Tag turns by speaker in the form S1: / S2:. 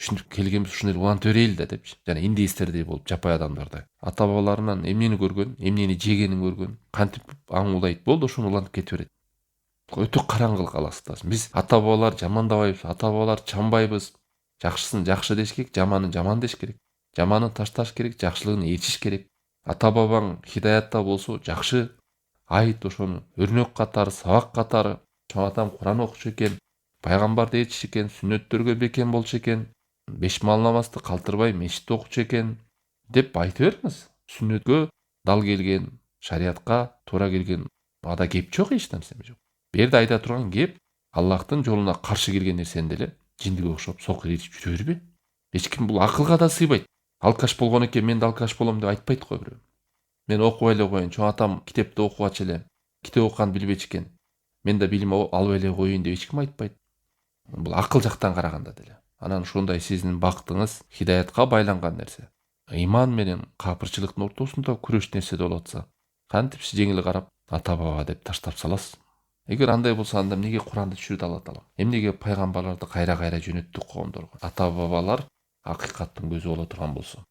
S1: ушинтип келгенбиз, ушуну эле улантып берейли да депчи. Жана индеецтердей болуп, жапай адамдардай. Ата бабаларынан эмнени көргөн, эмнени жегенин көргөн, кантип аңуулайт, болду ошону улантып кете берет. Өтө караңгылык аласыз. Биз ата бабалар жамандабайбыз, ата бабалар чанбайбыз. Жакшысын жакшы деш керек, жаманын жаман деш керек. Жаманын ташташ керек, жакшылыгын ээрчиш керек. Ата бабаң хидаятта болсо жакшы айт ошону өрнөк катары, сабак катары. Чоң атам Куран окучу экен, пайгамбарды ээрчиш экен, сүннөттөргө бекем болчу экен, 5 мал намазды калтырбай мечитте окучу экен деп айта бериңиз. Сүннөткө дал келген, шариатка туура келген ада кеп жок, эч нерсе жок. Бу жерде айта турган кеп, Аллахтын жолуна каршы келген нерсени деле жиндиге окшоп сокур ээрчип жүрө бербе. Эч ким бул акылга да сыйбайт. Алкаш болгон экен, мен да алкаш болом деп айтпайт го бирөө. Мен окубай эле коеюн, чоң атам китепти окугачу эле, китеп окуганды билбечү экен. Мен да билим алып эле коеюн деп эч ким айтпайт. Бул акыл жактан караганда деле. Анан ушундай сиздин бактыңыз хидаятка байланган нерсе. Ыйман менен капырчылыктын ортосунда күрөш нерсе болуп атса, кантип сиз жеңил карап ата баба деп таштап саласыз? Эгер андай болсо, анда эмнеге Куранды түшүрдү Алла Таала? Эмнеге пайгамбарларды кайра жөнөттү коомдорго? Ата бабалар акыйкаттын көзү боло турган болсо.